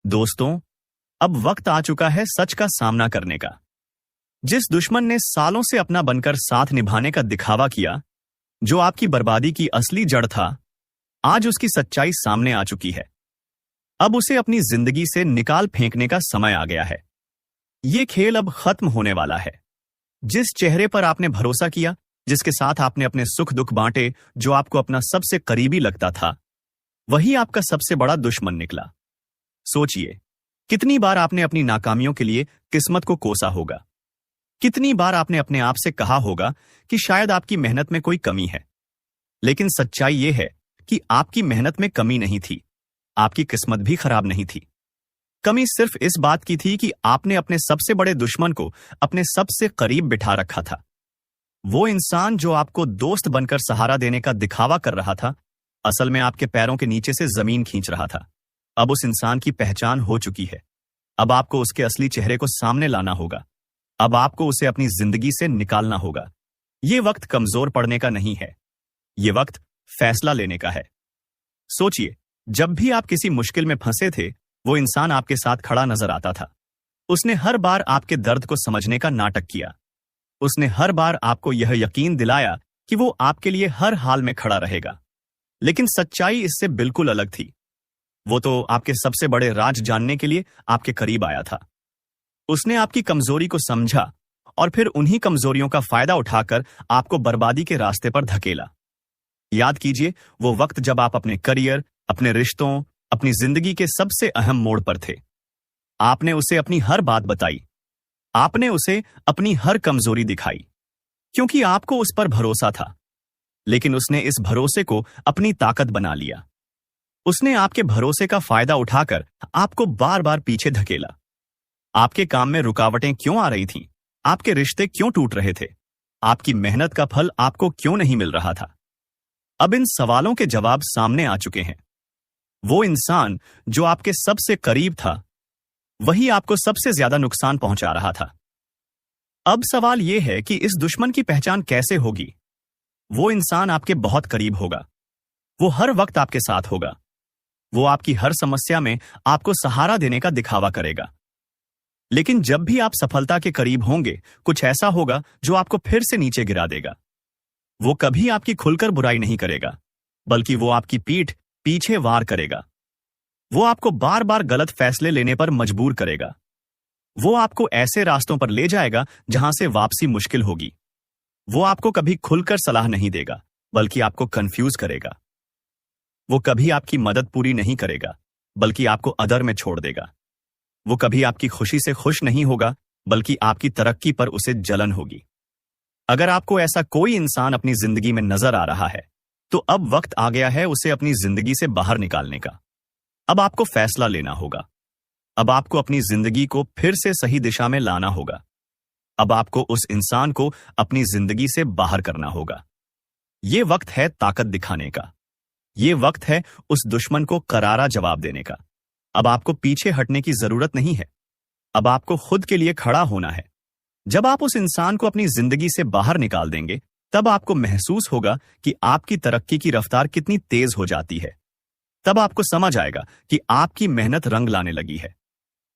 दोस्तों, अब वक्त आ चुका है सच का सामना करने का। जिस दुश्मन ने सालों से अपना बनकर साथ निभाने का दिखावा किया, जो आपकी बर्बादी की असली जड़ था, आज उसकी सच्चाई सामने आ चुकी है। अब उसे अपनी जिंदगी से निकाल फेंकने का समय आ गया है। ये खेल अब खत्म होने वाला है। जिस चेहरे पर आपने भरोसा किया, जिसके साथ आपने अपने सुख दुख बांटे, जो आपको अपना सबसे करीबी लगता था, वही आपका सबसे बड़ा दुश्मन निकला। सोचिए, कितनी बार आपने अपनी नाकामियों के लिए किस्मत को कोसा होगा। कितनी बार आपने अपने आप से कहा होगा कि शायद आपकी मेहनत में कोई कमी है। लेकिन सच्चाई यह है कि आपकी मेहनत में कमी नहीं थी, आपकी किस्मत भी खराब नहीं थी। कमी सिर्फ इस बात की थी कि आपने अपने सबसे बड़े दुश्मन को अपने सबसे करीब बिठा रखा था। वो इंसान जो आपको दोस्त बनकर सहारा देने का दिखावा कर रहा था, असल में आपके पैरों के नीचे से जमीन खींच रहा था। अब उस इंसान की पहचान हो चुकी है। अब आपको उसके असली चेहरे को सामने लाना होगा। अब आपको उसे अपनी जिंदगी से निकालना होगा। ये वक्त कमजोर पड़ने का नहीं है, ये वक्त फैसला लेने का है। सोचिए, जब भी आप किसी मुश्किल में फंसे थे, वो इंसान आपके साथ खड़ा नजर आता था। उसने हर बार आपके दर्द को समझने का नाटक किया। उसने हर बार आपको यह यकीन दिलाया कि वो आपके लिए हर हाल में खड़ा रहेगा। लेकिन सच्चाई इससे बिल्कुल अलग थी। वो तो आपके सबसे बड़े राज जानने के लिए आपके करीब आया था। उसने आपकी कमजोरी को समझा और फिर उन्हीं कमजोरियों का फायदा उठाकर आपको बर्बादी के रास्ते पर धकेला। याद कीजिए वो वक्त जब आप अपने करियर, अपने रिश्तों, अपनी जिंदगी के सबसे अहम मोड़ पर थे। आपने उसे अपनी हर बात बताई। आपने उसे अपनी हर कमजोरी दिखाई, क्योंकि आपको उस पर भरोसा था। लेकिन उसने इस भरोसे को अपनी ताकत बना लिया। उसने आपके भरोसे का फायदा उठाकर आपको बार बार पीछे धकेला। आपके काम में रुकावटें क्यों आ रही थीं? आपके रिश्ते क्यों टूट रहे थे? आपकी मेहनत का फल आपको क्यों नहीं मिल रहा था? अब इन सवालों के जवाब सामने आ चुके हैं। वो इंसान जो आपके सबसे करीब था, वही आपको सबसे ज्यादा नुकसान पहुंचा रहा था। अब सवाल यह है कि इस दुश्मन की पहचान कैसे होगी? वो इंसान आपके बहुत करीब होगा। वो हर वक्त आपके साथ होगा। वो आपकी हर समस्या में आपको सहारा देने का दिखावा करेगा। लेकिन जब भी आप सफलता के करीब होंगे, कुछ ऐसा होगा जो आपको फिर से नीचे गिरा देगा। वो कभी आपकी खुलकर बुराई नहीं करेगा, बल्कि वो आपकी पीठ पीछे वार करेगा। वो आपको बार बार गलत फैसले लेने पर मजबूर करेगा। वो आपको ऐसे रास्तों पर ले जाएगा जहां से वापसी मुश्किल होगी। वो आपको कभी खुलकर सलाह नहीं देगा, बल्कि आपको कंफ्यूज करेगा। वो कभी आपकी मदद पूरी नहीं करेगा, बल्कि आपको अदर में छोड़ देगा। वो कभी आपकी खुशी से खुश नहीं होगा, बल्कि आपकी तरक्की पर उसे जलन होगी। अगर आपको ऐसा कोई इंसान अपनी जिंदगी में नजर आ रहा है, तो अब वक्त आ गया है उसे अपनी जिंदगी से बाहर निकालने का। अब आपको फैसला लेना होगा। अब आपको अपनी जिंदगी को फिर से सही दिशा में लाना होगा। अब आपको उस इंसान को अपनी जिंदगी से बाहर करना होगा। ये वक्त है ताकत दिखाने का। ये वक्त है उस दुश्मन को करारा जवाब देने का। अब आपको पीछे हटने की जरूरत नहीं है। अब आपको खुद के लिए खड़ा होना है। जब आप उस इंसान को अपनी जिंदगी से बाहर निकाल देंगे, तब आपको महसूस होगा कि आपकी तरक्की की रफ्तार कितनी तेज हो जाती है। तब आपको समझ आएगा कि आपकी मेहनत रंग लाने लगी है।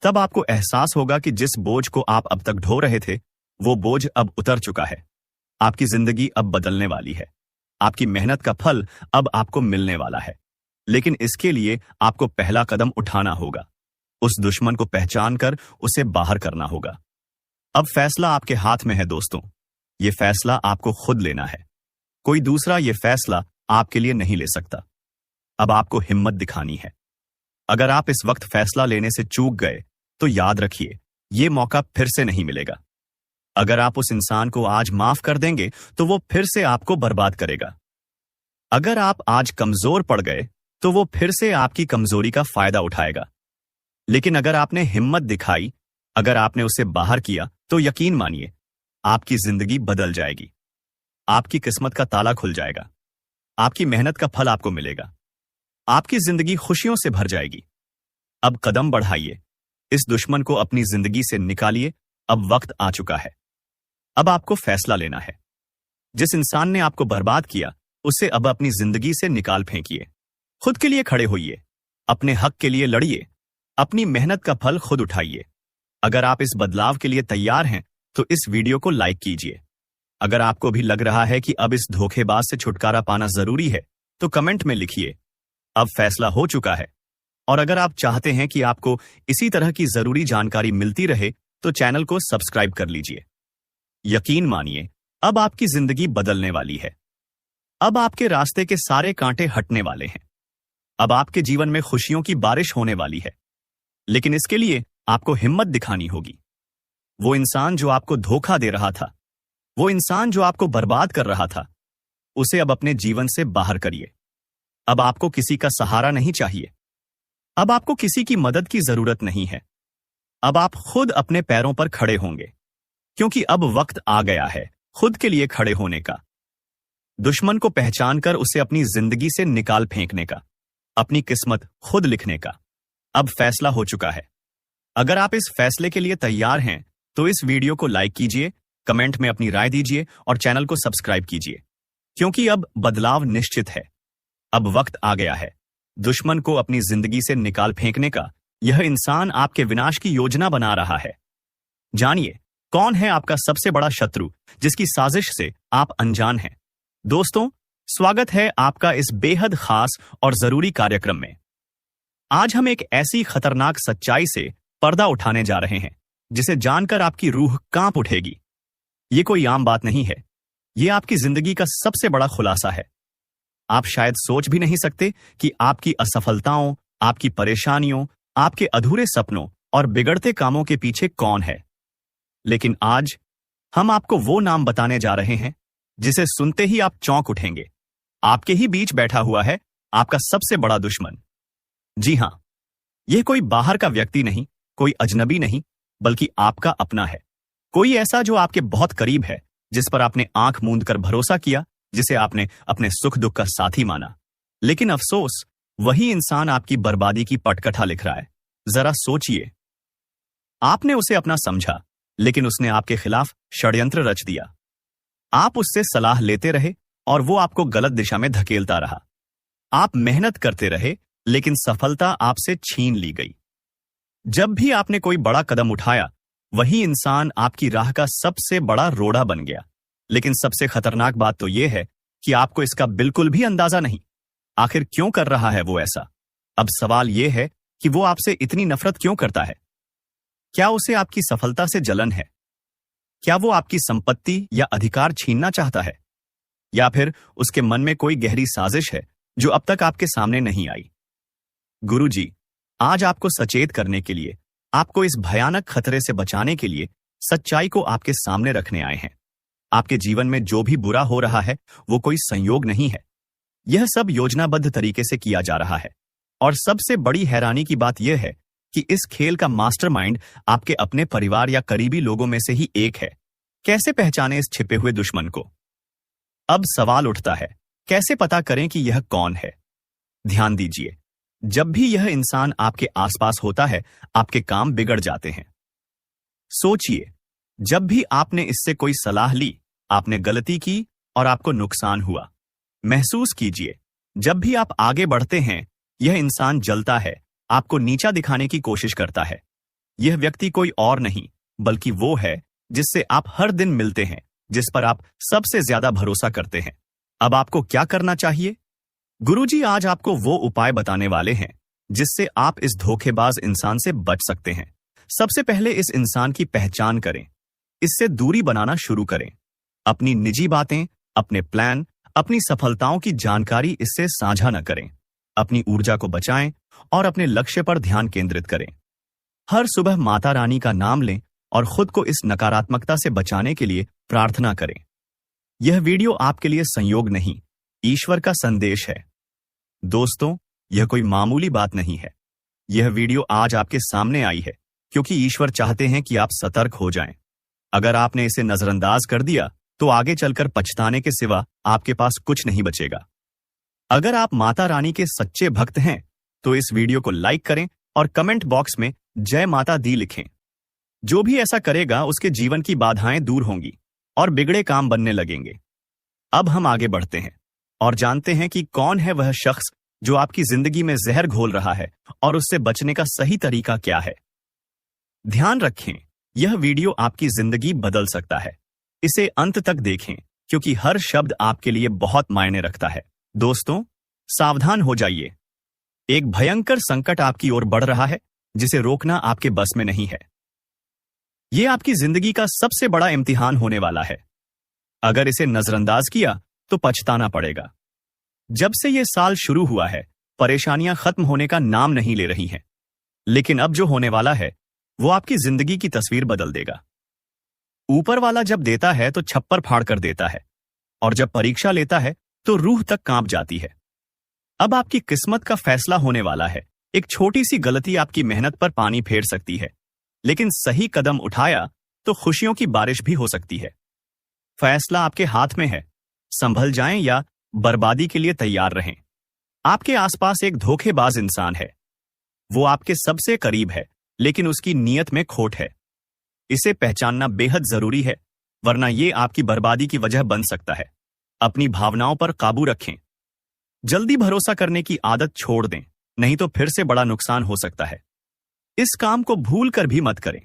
तब आपको एहसास होगा कि जिस बोझ को आप अब तक ढो रहे थे, वो बोझ अब उतर चुका है। आपकी जिंदगी अब बदलने वाली है। आपकी मेहनत का फल अब आपको मिलने वाला है। लेकिन इसके लिए आपको पहला कदम उठाना होगा। उस दुश्मन को पहचान कर उसे बाहर करना होगा। अब फैसला आपके हाथ में है दोस्तों। यह फैसला आपको खुद लेना है। कोई दूसरा यह फैसला आपके लिए नहीं ले सकता। अब आपको हिम्मत दिखानी है। अगर आप इस वक्त फैसला लेने से चूक गए, तो याद रखिए, यह मौका फिर से नहीं मिलेगा। अगर आप उस इंसान को आज माफ कर देंगे, तो वो फिर से आपको बर्बाद करेगा। अगर आप आज कमजोर पड़ गए, तो वो फिर से आपकी कमजोरी का फायदा उठाएगा। लेकिन अगर आपने हिम्मत दिखाई, अगर आपने उसे बाहर किया, तो यकीन मानिए, आपकी जिंदगी बदल जाएगी। आपकी किस्मत का ताला खुल जाएगा। आपकी मेहनत का फल आपको मिलेगा। आपकी जिंदगी खुशियों से भर जाएगी। अब कदम बढ़ाइए। इस दुश्मन को अपनी जिंदगी से निकालिए। अब वक्त आ चुका है। अब आपको फैसला लेना है। जिस इंसान ने आपको बर्बाद किया, उसे अब अपनी जिंदगी से निकाल फेंकिए। खुद के लिए खड़े होइए। अपने हक के लिए लड़िए। अपनी मेहनत का फल खुद उठाइए। अगर आप इस बदलाव के लिए तैयार हैं तो इस वीडियो को लाइक कीजिए। अगर आपको भी लग रहा है कि अब इस धोखेबाज से छुटकारा पाना जरूरी है तो कमेंट में लिखिए, अब फैसला हो चुका है। और अगर आप चाहते हैं कि आपको इसी तरह की जरूरी जानकारी मिलती रहे तो चैनल को सब्सक्राइब कर लीजिए। यकीन मानिए, अब आपकी जिंदगी बदलने वाली है। अब आपके रास्ते के सारे कांटे हटने वाले हैं। अब आपके जीवन में खुशियों की बारिश होने वाली है। लेकिन इसके लिए आपको हिम्मत दिखानी होगी। वो इंसान जो आपको धोखा दे रहा था, वो इंसान जो आपको बर्बाद कर रहा था, उसे अब अपने जीवन से बाहर करिए। अब आपको किसी का सहारा नहीं चाहिए। अब आपको किसी की मदद की जरूरत नहीं है। अब आप खुद अपने पैरों पर खड़े होंगे, क्योंकि अब वक्त आ गया है खुद के लिए खड़े होने का। दुश्मन को पहचान कर उसे अपनी जिंदगी से निकाल फेंकने का, अपनी किस्मत खुद लिखने का। अब फैसला हो चुका है। अगर आप इस फैसले के लिए तैयार हैं तो इस वीडियो को लाइक कीजिए, कमेंट में अपनी राय दीजिए और चैनल को सब्सक्राइब कीजिए, क्योंकि अब बदलाव निश्चित है। अब वक्त आ गया है दुश्मन को अपनी जिंदगी से निकाल फेंकने का। यह इंसान आपके विनाश की योजना बना रहा है। जानिए, कौन है आपका सबसे बड़ा शत्रु जिसकी साजिश से आप अनजान हैं। दोस्तों, स्वागत है आपका इस बेहद खास और जरूरी कार्यक्रम में। आज हम एक ऐसी खतरनाक सच्चाई से पर्दा उठाने जा रहे हैं जिसे जानकर आपकी रूह कांप उठेगी। ये कोई आम बात नहीं है, ये आपकी जिंदगी का सबसे बड़ा खुलासा है। आप शायद सोच भी नहीं सकते कि आपकी असफलताओं, आपकी परेशानियों, आपके अधूरे सपनों और बिगड़ते कामों के पीछे कौन है। लेकिन आज हम आपको वो नाम बताने जा रहे हैं जिसे सुनते ही आप चौंक उठेंगे। आपके ही बीच बैठा हुआ है आपका सबसे बड़ा दुश्मन। जी हां, यह कोई बाहर का व्यक्ति नहीं, कोई अजनबी नहीं, बल्कि आपका अपना है। कोई ऐसा जो आपके बहुत करीब है, जिस पर आपने आंख मूंद कर भरोसा किया, जिसे आपने अपने सुख दुख का साथी माना। लेकिन अफसोस, वही इंसान आपकी बर्बादी की पटकथा लिख रहा है। जरा सोचिए, आपने उसे अपना समझा, लेकिन उसने आपके खिलाफ षड्यंत्र रच दिया। आप उससे सलाह लेते रहे और वो आपको गलत दिशा में धकेलता रहा। आप मेहनत करते रहे, लेकिन सफलता आपसे छीन ली गई। जब भी आपने कोई बड़ा कदम उठाया, वही इंसान आपकी राह का सबसे बड़ा रोड़ा बन गया। लेकिन सबसे खतरनाक बात तो यह है कि आपको इसका बिल्कुल भी अंदाजा नहीं। आखिर क्यों कर रहा है वो ऐसा? अब सवाल यह है कि वो आपसे इतनी नफरत क्यों करता है? क्या उसे आपकी सफलता से जलन है? क्या वो आपकी संपत्ति या अधिकार छीनना चाहता है? या फिर उसके मन में कोई गहरी साजिश है जो अब तक आपके सामने नहीं आई? गुरुजी, आज आपको सचेत करने के लिए, आपको इस भयानक खतरे से बचाने के लिए सच्चाई को आपके सामने रखने आए हैं। आपके जीवन में जो भी बुरा हो रहा है वो कोई संयोग नहीं है। यह सब योजनाबद्ध तरीके से किया जा रहा है। और सबसे बड़ी हैरानी की बात यह है कि इस खेल का मास्टरमाइंड आपके अपने परिवार या करीबी लोगों में से ही एक है। कैसे पहचाने इस छिपे हुए दुश्मन को? अब सवाल उठता है, कैसे पता करें कि यह कौन है? ध्यान दीजिए, जब भी यह इंसान आपके आसपास होता है, आपके काम बिगड़ जाते हैं। सोचिए, जब भी आपने इससे कोई सलाह ली, आपने गलती की और आपको नुकसान हुआ। महसूस कीजिए, जब भी आप आगे बढ़ते हैं, यह इंसान जलता है, आपको नीचा दिखाने की कोशिश करता है। यह व्यक्ति कोई और नहीं, बल्कि वो है जिससे आप हर दिन मिलते हैं, जिस पर आप सबसे ज्यादा भरोसा करते हैं। अब आपको क्या करना चाहिए? गुरुजी आज आपको वो उपाय बताने वाले हैं जिससे आप इस धोखेबाज इंसान से बच सकते हैं। सबसे पहले इस इंसान की पहचान करें, इससे दूरी बनाना शुरू करें। अपनी निजी बातें, अपने प्लान, अपनी सफलताओं की जानकारी इससे साझा न करें। अपनी ऊर्जा को बचाएं और अपने लक्ष्य पर ध्यान केंद्रित करें। हर सुबह माता रानी का नाम लें और खुद को इस नकारात्मकता से बचाने के लिए प्रार्थना करें। यह वीडियो आपके लिए संयोग नहीं, ईश्वर का संदेश है। दोस्तों, यह कोई मामूली बात नहीं है। यह वीडियो आज आपके सामने आई है क्योंकि ईश्वर चाहते हैं कि आप सतर्क हो जाएं। अगर आपने इसे नजरअंदाज कर दिया तो आगे चलकर पछताने के सिवा आपके पास कुछ नहीं बचेगा। अगर आप माता रानी के सच्चे भक्त हैं तो इस वीडियो को लाइक करें और कमेंट बॉक्स में जय माता दी लिखें। जो भी ऐसा करेगा उसके जीवन की बाधाएं दूर होंगी और बिगड़े काम बनने लगेंगे। अब हम आगे बढ़ते हैं और जानते हैं कि कौन है वह शख्स जो आपकी जिंदगी में जहर घोल रहा है और उससे बचने का सही तरीका क्या है। ध्यान रखें, यह वीडियो आपकी जिंदगी बदल सकता है। इसे अंत तक देखें क्योंकि हर शब्द आपके लिए बहुत मायने रखता है। दोस्तों, सावधान हो जाइए। एक भयंकर संकट आपकी ओर बढ़ रहा है जिसे रोकना आपके बस में नहीं है। यह आपकी जिंदगी का सबसे बड़ा इम्तिहान होने वाला है। अगर इसे नजरअंदाज किया तो पछताना पड़ेगा। जब से यह साल शुरू हुआ है, परेशानियां खत्म होने का नाम नहीं ले रही हैं। लेकिन अब जो होने वाला है वो आपकी जिंदगी की तस्वीर बदल देगा। ऊपर वाला जब देता है तो छप्पर फाड़ कर देता है, और जब परीक्षा लेता है तो रूह तक कांप जाती है। अब आपकी किस्मत का फैसला होने वाला है। एक छोटी सी गलती आपकी मेहनत पर पानी फेर सकती है, लेकिन सही कदम उठाया तो खुशियों की बारिश भी हो सकती है। फैसला आपके हाथ में है। संभल जाएं या बर्बादी के लिए तैयार रहें। आपके आसपास एक धोखेबाज इंसान है। वो आपके सबसे करीब है, लेकिन उसकी नीयत में खोट है। इसे पहचानना बेहद जरूरी है, वरना ये आपकी बर्बादी की वजह बन सकता है। अपनी भावनाओं पर काबू रखें। जल्दी भरोसा करने की आदत छोड़ दें, नहीं तो फिर से बड़ा नुकसान हो सकता है। इस काम को भूल कर भी मत करें।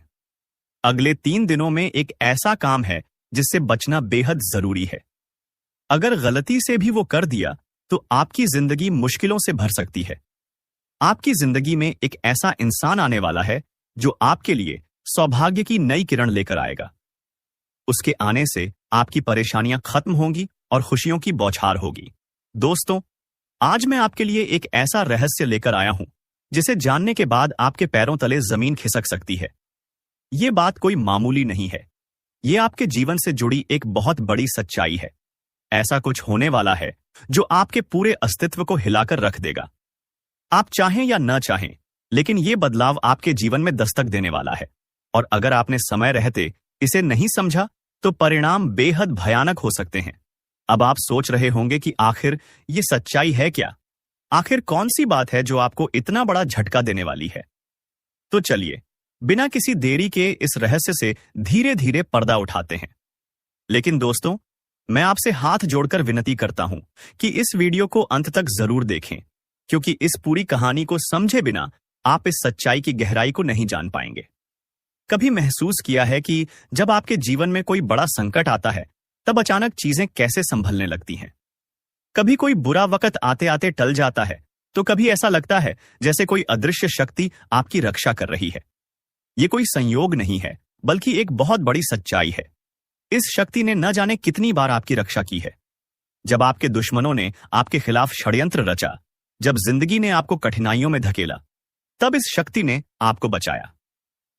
अगले 3 दिनों में एक ऐसा काम है जिससे बचना बेहद जरूरी है। अगर गलती से भी वो कर दिया तो आपकी जिंदगी मुश्किलों से भर सकती है। आपकी जिंदगी में एक ऐसा इंसान आने वाला है जो आपके लिए सौभाग्य की नई किरण लेकर आएगा। उसके आने से आपकी परेशानियां खत्म होंगी और खुशियों की बौछार होगी। दोस्तों, आज मैं आपके लिए एक ऐसा रहस्य लेकर आया हूं जिसे जानने के बाद आपके पैरों तले जमीन खिसक सकती है। यह बात कोई मामूली नहीं है। यह आपके जीवन से जुड़ी एक बहुत बड़ी सच्चाई है। ऐसा कुछ होने वाला है जो आपके पूरे अस्तित्व को हिलाकर रख देगा। आप चाहें या न चाहें, लेकिन यह बदलाव आपके जीवन में दस्तक देने वाला है। और अगर आपने समय रहते इसे नहीं समझा तो परिणाम बेहद भयानक हो सकते हैं। अब आप सोच रहे होंगे कि आखिर ये सच्चाई है क्या? आखिर कौन सी बात है जो आपको इतना बड़ा झटका देने वाली है? तो चलिए, बिना किसी देरी के इस रहस्य से धीरे धीरे पर्दा उठाते हैं। लेकिन दोस्तों, मैं आपसे हाथ जोड़कर विनती करता हूं कि इस वीडियो को अंत तक जरूर देखें, क्योंकि इस पूरी कहानी को समझे बिना आप इस सच्चाई की गहराई को नहीं जान पाएंगे। कभी महसूस किया है कि जब आपके जीवन में कोई बड़ा संकट आता है तब अचानक चीजें कैसे संभलने लगती हैं? कभी कोई बुरा वक्त आते आते टल जाता है, तो कभी ऐसा लगता है जैसे कोई अदृश्य शक्ति आपकी रक्षा कर रही है। ये कोई संयोग नहीं है, बल्कि एक बहुत बड़ी सच्चाई है। इस शक्ति ने न जाने कितनी बार आपकी रक्षा की है। जब आपके दुश्मनों ने आपके खिलाफ षड्यंत्र रचा, जब जिंदगी ने आपको कठिनाइयों में धकेला, तब इस शक्ति ने आपको बचाया।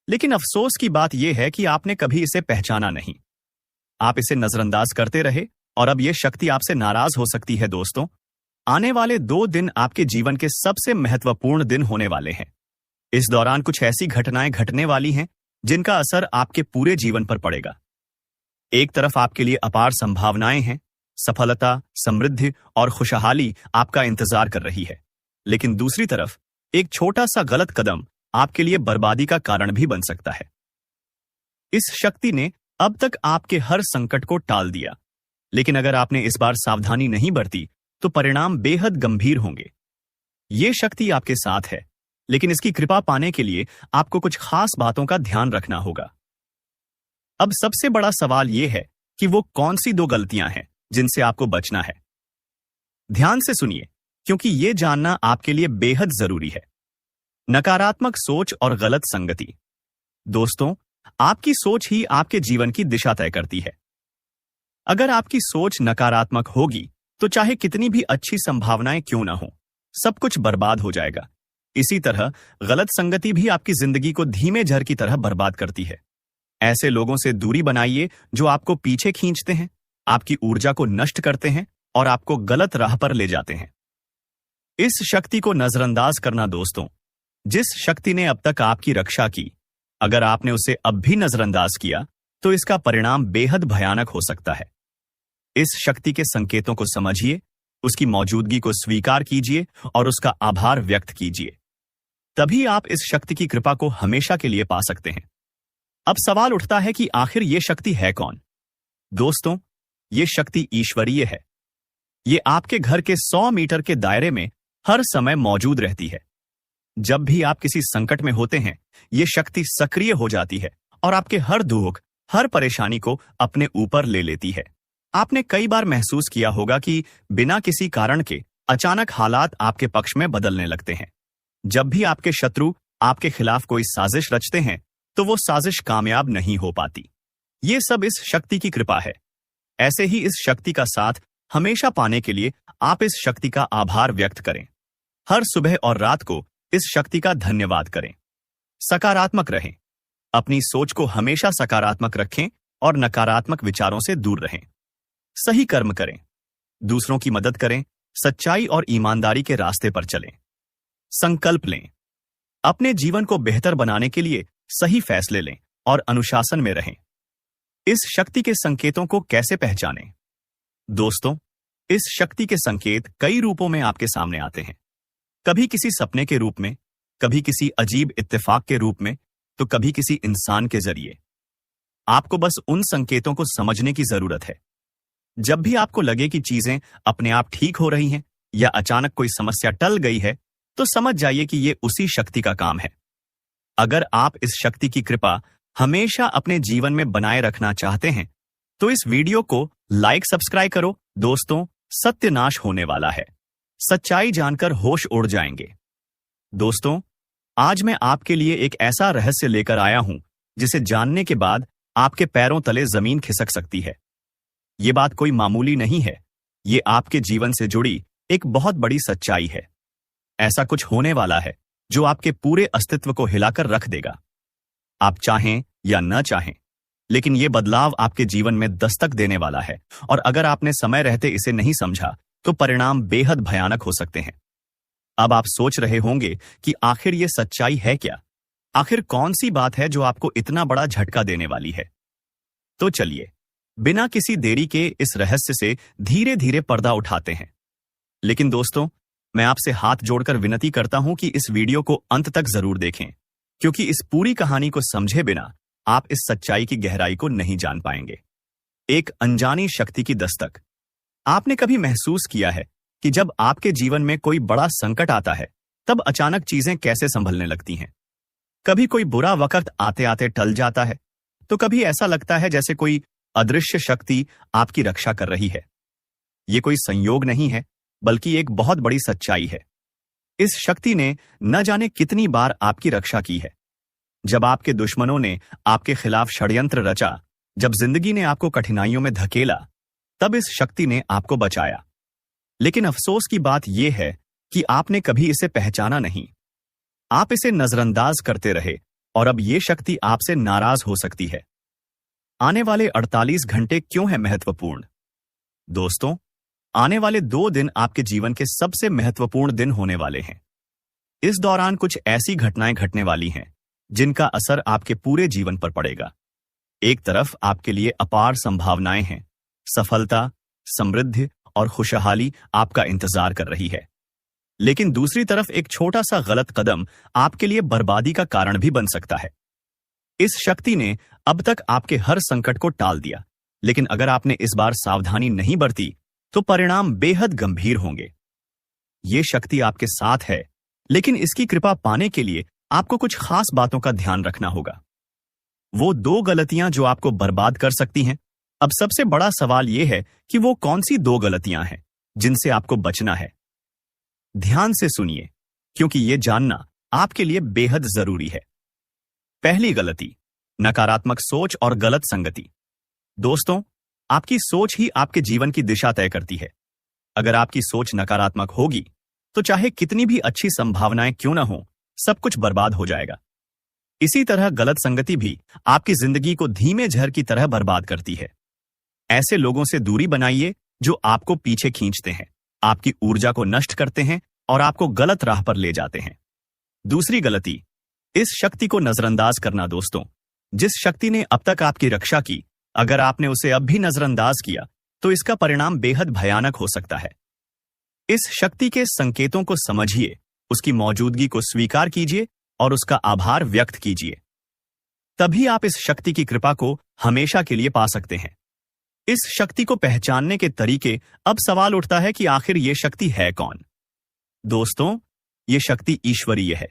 लेकिन अफसोस की बात यह है कि आपने कभी इसे पहचाना नहीं। आप इसे नजरअंदाज करते रहे और अब यह शक्ति आपसे नाराज हो सकती है। दोस्तों, आने वाले 2 दिन आपके जीवन के सबसे महत्वपूर्ण दिन होने वाले हैं। इस दौरान कुछ ऐसी घटनाएं घटने वाली हैं जिनका असर आपके पूरे जीवन पर पड़ेगा। एक तरफ आपके लिए अपार संभावनाएं हैं, सफलता, समृद्धि और खुशहाली आपका इंतजार कर रही है। लेकिन दूसरी तरफ एक छोटा सा गलत कदम आपके लिए बर्बादी का कारण भी बन सकता है। इस शक्ति ने अब तक आपके हर संकट को टाल दिया, लेकिन अगर आपने इस बार सावधानी नहीं बरती तो परिणाम बेहद गंभीर होंगे। ये शक्ति आपके साथ है, लेकिन इसकी कृपा पाने के लिए आपको कुछ खास बातों का ध्यान रखना होगा। अब सबसे बड़ा सवाल यह है कि वो कौन सी 2 गलतियां हैं जिनसे आपको बचना है। ध्यान से सुनिए, क्योंकि यह जानना आपके लिए बेहद जरूरी है। नकारात्मक सोच और गलत संगति। दोस्तों, आपकी सोच ही आपके जीवन की दिशा तय करती है। अगर आपकी सोच नकारात्मक होगी तो चाहे कितनी भी अच्छी संभावनाएं क्यों ना हो, सब कुछ बर्बाद हो जाएगा। इसी तरह गलत संगति भी आपकी जिंदगी को धीमे झर की तरह बर्बाद करती है। ऐसे लोगों से दूरी बनाइए जो आपको पीछे खींचते हैं, आपकी ऊर्जा को नष्ट करते हैं और आपको गलत राह पर ले जाते हैं। इस शक्ति को नजरअंदाज करना दोस्तों, जिस शक्ति ने अब तक आपकी रक्षा की, अगर आपने उसे अब भी नजरअंदाज किया तो इसका परिणाम बेहद भयानक हो सकता है। इस शक्ति के संकेतों को समझिए, उसकी मौजूदगी को स्वीकार कीजिए और उसका आभार व्यक्त कीजिए। तभी आप इस शक्ति की कृपा को हमेशा के लिए पा सकते हैं। अब सवाल उठता है कि आखिर ये शक्ति है कौन? दोस्तों, ये शक्ति ईश्वरीय है। ये आपके घर के 100 मीटर के दायरे में हर समय मौजूद रहती है। जब भी आप किसी संकट में होते हैं, ये शक्ति सक्रिय हो जाती है और आपके हर दुख, हर परेशानी को अपने ऊपर ले लेती है। आपने कई बार महसूस किया होगा कि बिना किसी कारण के अचानक हालात आपके पक्ष में बदलने लगते हैं। जब भी आपके शत्रु आपके खिलाफ कोई साजिश रचते हैं, तो वो साजिश कामयाब नहीं हो पाती। ये सब इस शक्ति की कृपा है। ऐसे ही इस शक्ति का साथ हमेशा पाने के लिए आप इस शक्ति का आभार व्यक्त करें। हर सुबह और रात को इस शक्ति का धन्यवाद करें। सकारात्मक रहें। अपनी सोच को हमेशा सकारात्मक रखें और नकारात्मक विचारों से दूर रहें। सही कर्म करें, दूसरों की मदद करें, सच्चाई और ईमानदारी के रास्ते पर चलें। संकल्प लें, अपने जीवन को बेहतर बनाने के लिए सही फैसले लें और अनुशासन में रहें। इस शक्ति के संकेतों को कैसे पहचानें? दोस्तों, इस शक्ति के संकेत कई रूपों में आपके सामने आते हैं। कभी किसी सपने के रूप में, कभी किसी अजीब इत्तेफाक के रूप में, तो कभी किसी इंसान के जरिए। आपको बस उन संकेतों को समझने की जरूरत है। जब भी आपको लगे कि चीजें अपने आप ठीक हो रही हैं या अचानक कोई समस्या टल गई है, तो समझ जाइए कि ये उसी शक्ति का काम है। अगर आप इस शक्ति की कृपा हमेशा अपने जीवन में बनाए रखना चाहते हैं, तो इस वीडियो को लाइक सब्सक्राइब करो। दोस्तों, सत्यानाश होने वाला है। सच्चाई जानकर होश उड़ जाएंगे। दोस्तों, आज मैं आपके लिए एक ऐसा रहस्य लेकर आया हूं जिसे जानने के बाद आपके पैरों तले जमीन खिसक सकती है। ये बात कोई मामूली नहीं है। ये आपके जीवन से जुड़ी एक बहुत बड़ी सच्चाई है। ऐसा कुछ होने वाला है जो आपके पूरे अस्तित्व को हिलाकर रख देगा। आप चाहें या न चाहें, लेकिन ये बदलाव आपके जीवन में दस्तक देने वाला है, और अगर आपने समय रहते इसे नहीं समझा तो परिणाम बेहद भयानक हो सकते हैं। अब आप सोच रहे होंगे कि आखिर ये सच्चाई है क्या? आखिर कौन सी बात है जो आपको इतना बड़ा झटका देने वाली है? तो चलिए, बिना किसी देरी के इस रहस्य से धीरे धीरे पर्दा उठाते हैं। लेकिन दोस्तों, मैं आपसे हाथ जोड़कर विनती करता हूं कि इस वीडियो को अंत तक जरूर देखें, क्योंकि इस पूरी कहानी को समझे बिना आप इस सच्चाई की गहराई को नहीं जान पाएंगे। एक अनजानी शक्ति की दस्तक। आपने कभी महसूस किया है कि जब आपके जीवन में कोई बड़ा संकट आता है, तब अचानक चीजें कैसे संभलने लगती हैं? कभी कोई बुरा वक्त आते आते टल जाता है, तो कभी ऐसा लगता है जैसे कोई अदृश्य शक्ति आपकी रक्षा कर रही है। ये कोई संयोग नहीं है, बल्कि एक बहुत बड़ी सच्चाई है। इस शक्ति ने न जाने कितनी बार आपकी रक्षा की है। जब आपके दुश्मनों ने आपके खिलाफ षड्यंत्र रचा, जब जिंदगी ने आपको कठिनाइयों में धकेला, तब इस शक्ति ने आपको बचाया। लेकिन अफसोस की बात यह है कि आपने कभी इसे पहचाना नहीं। आप इसे नजरअंदाज करते रहे, और अब यह शक्ति आपसे नाराज हो सकती है। आने वाले 48 घंटे क्यों है महत्वपूर्ण? दोस्तों, आने वाले 2 दिन आपके जीवन के सबसे महत्वपूर्ण दिन होने वाले हैं। इस दौरान कुछ ऐसी घटनाएं घटने वाली हैं जिनका असर आपके पूरे जीवन पर पड़ेगा। एक तरफ आपके लिए अपार संभावनाएं हैं, सफलता, समृद्धि और खुशहाली आपका इंतजार कर रही है। लेकिन दूसरी तरफ एक छोटा सा गलत कदम आपके लिए बर्बादी का कारण भी बन सकता है। इस शक्ति ने अब तक आपके हर संकट को टाल दिया, लेकिन अगर आपने इस बार सावधानी नहीं बरती तो परिणाम बेहद गंभीर होंगे। ये शक्ति आपके साथ है, लेकिन इसकी कृपा पाने के लिए आपको कुछ खास बातों का ध्यान रखना होगा। वो 2 गलतियां जो आपको बर्बाद कर सकती हैं। अब सबसे बड़ा सवाल यह है कि वो कौन सी 2 गलतियां हैं जिनसे आपको बचना है। ध्यान से सुनिए, क्योंकि यह जानना आपके लिए बेहद जरूरी है। पहली गलती, नकारात्मक सोच और गलत संगति। दोस्तों, आपकी सोच ही आपके जीवन की दिशा तय करती है। अगर आपकी सोच नकारात्मक होगी, तो चाहे कितनी भी अच्छी संभावनाएं क्यों ना हो, सब कुछ बर्बाद हो जाएगा। इसी तरह गलत संगति भी आपकी जिंदगी को धीमे झर की तरह बर्बाद करती है। ऐसे लोगों से दूरी बनाइए जो आपको पीछे खींचते हैं, आपकी ऊर्जा को नष्ट करते हैं और आपको गलत राह पर ले जाते हैं। दूसरी गलती, इस शक्ति को नजरअंदाज करना। दोस्तों, जिस शक्ति ने अब तक आपकी रक्षा की, अगर आपने उसे अब भी नजरअंदाज किया तो इसका परिणाम बेहद भयानक हो सकता है। इस शक्ति के संकेतों को समझिए, उसकी मौजूदगी को स्वीकार कीजिए और उसका आभार व्यक्त कीजिए। तभी आप इस शक्ति की कृपा को हमेशा के लिए पा सकते हैं। इस शक्ति को पहचानने के तरीके। अब सवाल उठता है कि आखिर ये शक्ति है कौन? दोस्तों, ये शक्ति ईश्वरीय है।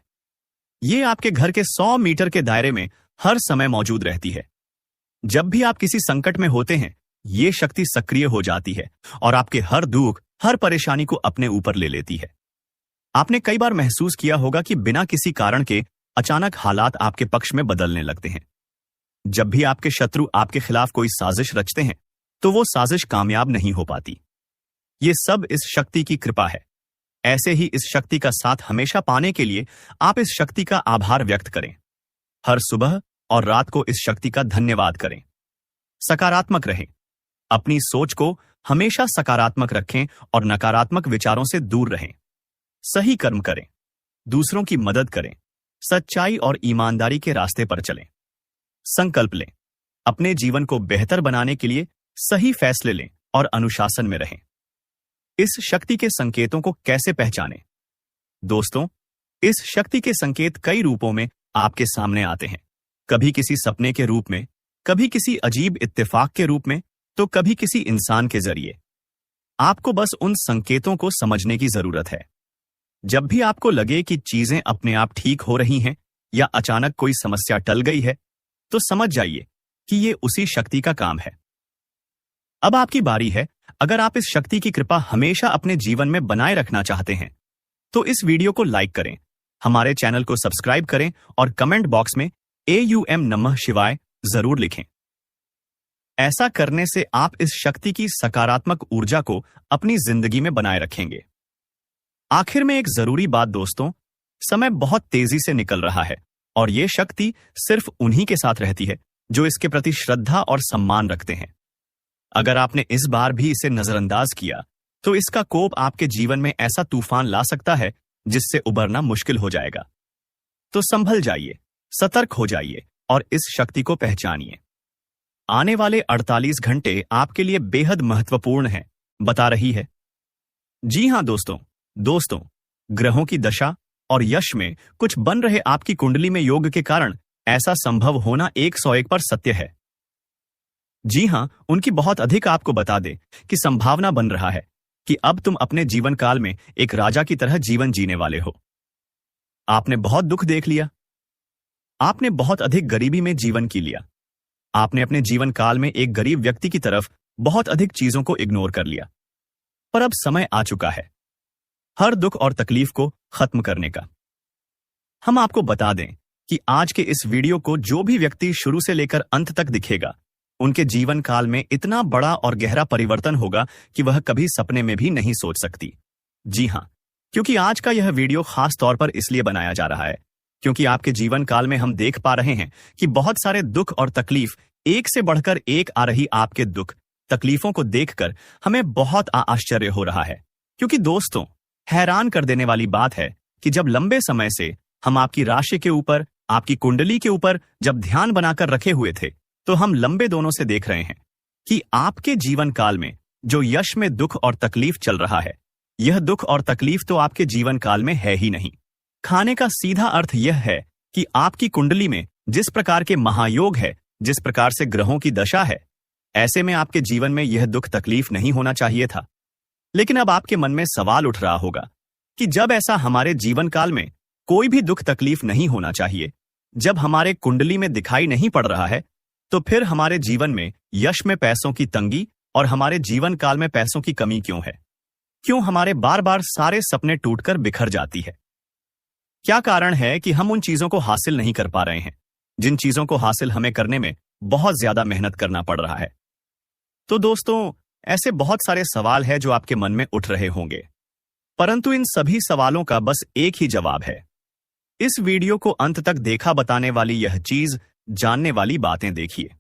ये आपके घर के 100 मीटर के दायरे में हर समय मौजूद रहती है। जब भी आप किसी संकट में होते हैं, ये शक्ति सक्रिय हो जाती है और आपके हर दुख, हर परेशानी को अपने ऊपर ले लेती है। आपने कई बार महसूस किया होगा कि बिना किसी कारण के अचानक हालात आपके पक्ष में बदलने लगते हैं। जब भी आपके शत्रु आपके खिलाफ कोई साजिश रचते हैं, तो वो साजिश कामयाब नहीं हो पाती। ये सब इस शक्ति की कृपा है। ऐसे ही इस शक्ति का साथ हमेशा पाने के लिए आप इस शक्ति का आभार व्यक्त करें। हर सुबह और रात को इस शक्ति का धन्यवाद करें। सकारात्मक रहें। अपनी सोच को हमेशा सकारात्मक रखें और नकारात्मक विचारों से दूर रहें। सही कर्म करें, दूसरों की मदद करें, सच्चाई और ईमानदारी के रास्ते पर चलें। संकल्प लें, अपने जीवन को बेहतर बनाने के लिए सही फैसले लें और अनुशासन में रहें। इस शक्ति के संकेतों को कैसे पहचानें? दोस्तों, इस शक्ति के संकेत कई रूपों में आपके सामने आते हैं। कभी किसी सपने के रूप में, कभी किसी अजीब इत्तेफाक के रूप में, तो कभी किसी इंसान के जरिए। आपको बस उन संकेतों को समझने की जरूरत है। जब भी आपको लगे कि चीजें अपने आप ठीक हो रही हैं या अचानक कोई समस्या टल गई है, तो समझ जाइए कि ये उसी शक्ति का काम है। अब आपकी बारी है। अगर आप इस शक्ति की कृपा हमेशा अपने जीवन में बनाए रखना चाहते हैं, तो इस वीडियो को लाइक करें, हमारे चैनल को सब्सक्राइब करें और कमेंट बॉक्स में AUM नमः शिवाय जरूर लिखें। ऐसा करने से आप इस शक्ति की सकारात्मक ऊर्जा को अपनी जिंदगी में बनाए रखेंगे। आखिर में एक जरूरी बात दोस्तों, समय बहुत तेजी से निकल रहा है और ये शक्ति सिर्फ उन्हीं के साथ रहती है जो इसके प्रति श्रद्धा और सम्मान रखते हैं। अगर आपने इस बार भी इसे नजरअंदाज किया, तो इसका कोप आपके जीवन में ऐसा तूफान ला सकता है जिससे उबरना मुश्किल हो जाएगा। तो संभल जाइए, सतर्क हो जाइए और इस शक्ति को पहचानिए। आने वाले 48 घंटे आपके लिए बेहद महत्वपूर्ण हैं, बता रही है। जी हां दोस्तों, ग्रहों की दशा और यश में कुछ बन रहे आपकी कुंडली में योग के कारण ऐसा संभव होना 101 पर सत्य है। जी हां, उनकी बहुत अधिक आपको बता दे कि संभावना बन रहा है कि अब तुम अपने जीवन काल में एक राजा की तरह जीवन जीने वाले हो। आपने बहुत दुख देख लिया, आपने बहुत अधिक गरीबी में जीवन की लिया, आपने अपने जीवन काल में एक गरीब व्यक्ति की तरफ बहुत अधिक चीजों को इग्नोर कर लिया। पर अब समय आ चुका है हर दुख और तकलीफ को खत्म करने का। हम आपको बता दें कि आज के इस वीडियो को जो भी व्यक्ति शुरू से लेकर अंत तक दिखेगा, उनके जीवन काल में इतना बड़ा और गहरा परिवर्तन होगा कि वह कभी सपने में भी नहीं सोच सकती। जी हां, क्योंकि आज का यह वीडियो खास तौर पर इसलिए बनाया जा रहा है क्योंकि आपके जीवन काल में हम देख पा रहे हैं कि बहुत सारे दुख और तकलीफ एक से बढ़कर एक आ रही। आपके दुख तकलीफों को देखकर हमें बहुत आश्चर्य हो रहा है, क्योंकि दोस्तों, हैरान कर देने वाली बात है कि जब लंबे समय से हम आपकी राशि के ऊपर, आपकी कुंडली के ऊपर जब ध्यान बनाकर रखे हुए थे, तो हम लंबे दोनों से देख रहे हैं कि आपके जीवन काल में जो यश में दुख और तकलीफ चल रहा है, यह दुख और तकलीफ तो आपके जीवन काल में है ही नहीं। खाने का सीधा अर्थ यह है कि आपकी कुंडली में जिस प्रकार के महायोग है, जिस प्रकार से ग्रहों की दशा है, ऐसे में आपके जीवन में यह दुख तकलीफ नहीं होना चाहिए था। लेकिन अब आपके मन में सवाल उठ रहा होगा कि जब ऐसा हमारे जीवन काल में कोई भी दुख तकलीफ नहीं होना चाहिए, जब हमारे कुंडली में दिखाई नहीं पड़ रहा है, तो फिर हमारे जीवन में यश में पैसों की तंगी और हमारे जीवन काल में पैसों की कमी क्यों है? क्यों हमारे बार बार सारे सपने टूटकर बिखर जाती है? क्या कारण है कि हम उन चीजों को हासिल नहीं कर पा रहे हैं जिन चीजों को हासिल हमें करने में बहुत ज्यादा मेहनत करना पड़ रहा है? तो दोस्तों, ऐसे बहुत सारे सवाल हैं जो आपके मन में उठ रहे होंगे, परंतु इन सभी सवालों का बस एक ही जवाब है। इस वीडियो को अंत तक देखा बताने वाली यह चीज, जानने वाली बातें देखिए।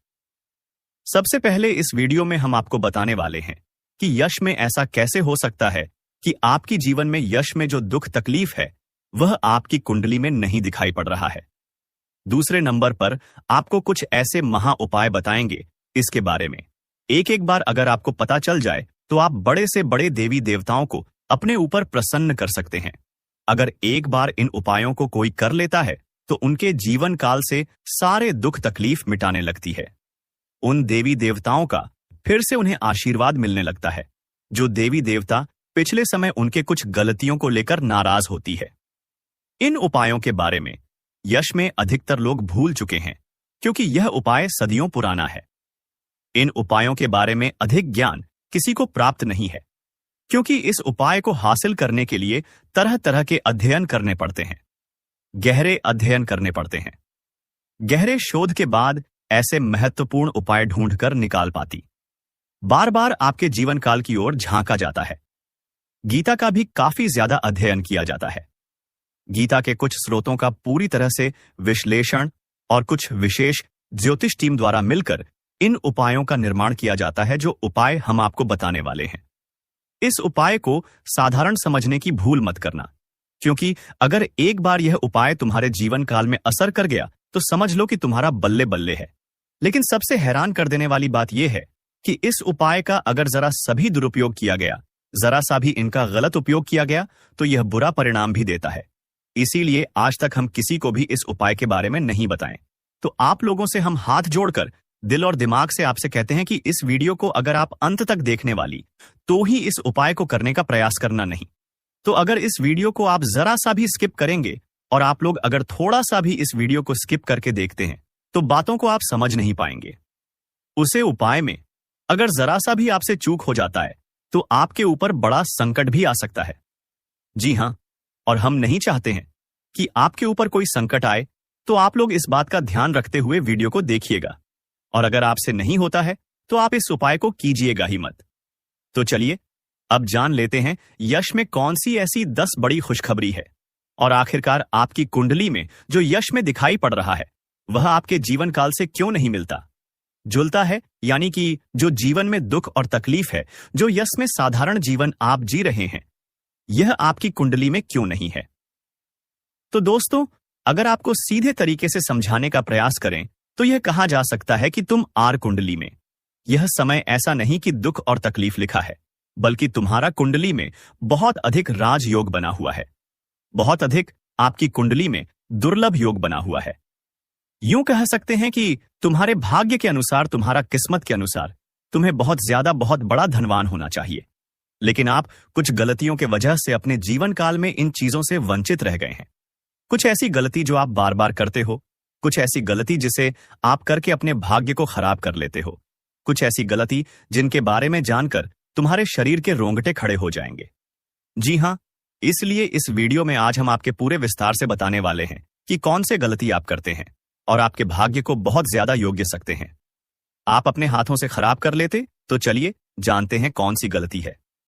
सबसे पहले इस वीडियो में हम आपको बताने वाले हैं कि यश में ऐसा कैसे हो सकता है कि आपकी जीवन में यश में जो दुख तकलीफ है, वह आपकी कुंडली में नहीं दिखाई पड़ रहा है। दूसरे नंबर पर आपको कुछ ऐसे महा उपाय बताएंगे इसके बारे में। एक एक बार अगर आपको पता चल जाए तो आप बड़े से बड़े देवी देवताओं को अपने ऊपर प्रसन्न कर सकते हैं। अगर एक बार इन उपायों को कोई कर लेता है तो उनके जीवन काल से सारे दुख तकलीफ मिटाने लगती है। उन देवी देवताओं का फिर से उन्हें आशीर्वाद मिलने लगता है। जो देवी देवता पिछले समय उनके कुछ गलतियों को लेकर नाराज होती है। इन उपायों के बारे में यश में अधिकतर लोग भूल चुके हैं, क्योंकि यह उपाय सदियों पुराना है। इन उपायों के बारे में अधिक ज्ञान किसी को प्राप्त नहीं है, क्योंकि इस उपाय को हासिल करने के लिए तरह तरह के अध्ययन करने पड़ते हैं, गहरे अध्ययन करने पड़ते हैं। गहरे शोध के बाद ऐसे महत्वपूर्ण उपाय ढूंढकर निकाल पाती। बार बार आपके जीवन काल की ओर झांका जाता है। गीता का भी काफी ज्यादा अध्ययन किया जाता है। गीता के कुछ स्रोतों का पूरी तरह से विश्लेषण और कुछ विशेष ज्योतिष टीम द्वारा मिलकर इन उपायों का निर्माण किया जाता है, जो उपाय हम आपको बताने वाले हैं। इस उपाय को साधारण समझने की भूल मत करना, क्योंकि अगर एक बार यह उपाय तुम्हारे जीवन काल में असर कर गया तो समझ लो कि तुम्हारा बल्ले बल्ले है। लेकिन सबसे हैरान कर देने वाली बात यह है कि इस उपाय का अगर जरा सभी दुरुपयोग किया गया, जरा सा भी इनका गलत उपयोग किया गया, तो यह बुरा परिणाम भी देता है। इसीलिए आज तक हम किसी को भी इस उपाय के बारे में नहीं बताएं। तो आप लोगों से हम हाथ जोड़कर दिल और दिमाग से आपसे कहते हैं कि इस वीडियो को अगर आप अंत तक देखने वाली तो ही इस उपाय को करने का प्रयास करना नहीं। तो अगर इस वीडियो को आप जरा सा भी स्किप करेंगे और आप लोग अगर थोड़ा सा भी इस वीडियो को स्किप करके देखते हैं तो बातों को आप समझ नहीं पाएंगे। उसे उपाय में अगर जरा सा भी आपसे चूक हो जाता है तो आपके ऊपर बड़ा संकट भी आ सकता है। जी हां, और हम नहीं चाहते हैं कि आपके ऊपर कोई संकट आए, तो आप लोग इस बात का ध्यान रखते हुए वीडियो को देखिएगा। और अगर आपसे नहीं होता है तो आप इस उपाय को कीजिएगा ही मत। तो चलिए अब जान लेते हैं यश में कौन सी ऐसी 10 बड़ी खुशखबरी है, और आखिरकार आपकी कुंडली में जो यश में दिखाई पड़ रहा है वह आपके जीवन काल से क्यों नहीं मिलता जुलता है, यानी कि जो जीवन में दुख और तकलीफ है, जो यश में साधारण जीवन आप जी रहे हैं, यह आपकी कुंडली में क्यों नहीं है। तो दोस्तों, अगर आपको सीधे तरीके से समझाने का प्रयास करें तो यह कहा जा सकता है कि तुम आर कुंडली में। यह समय ऐसा नहीं कि दुख और तकलीफ लिखा है, बल्कि तुम्हारा कुंडली में बहुत अधिक राजयोग बना हुआ है। बहुत अधिक आपकी कुंडली में दुर्लभ योग बना हुआ है। यूं कह सकते हैं कि तुम्हारे भाग्य के अनुसार, तुम्हारा किस्मत के अनुसार तुम्हें बहुत ज्यादा, बहुत बड़ा धनवान होना चाहिए, लेकिन आप कुछ गलतियों के वजह से अपने जीवन काल में इन चीजों से वंचित रह गए हैं। कुछ ऐसी गलती जो आप बार बार करते हो, कुछ ऐसी गलती जिसे आप करके अपने भाग्य को खराब कर लेते हो, कुछ ऐसी गलती जिनके बारे में जानकर तुम्हारे शरीर के रोंगटे खड़े हो जाएंगे। जी हां, इसलिए इस वीडियो में आज हम आपके पूरे विस्तार से बताने वाले हैं कि कौन से गलती आप करते हैं और आपके भाग्य को बहुत ज्यादा योग्य सकते हैं। आप अपने हाथों से खराब कर लेते, तो चलिए जानते हैं कौन सी गलती है।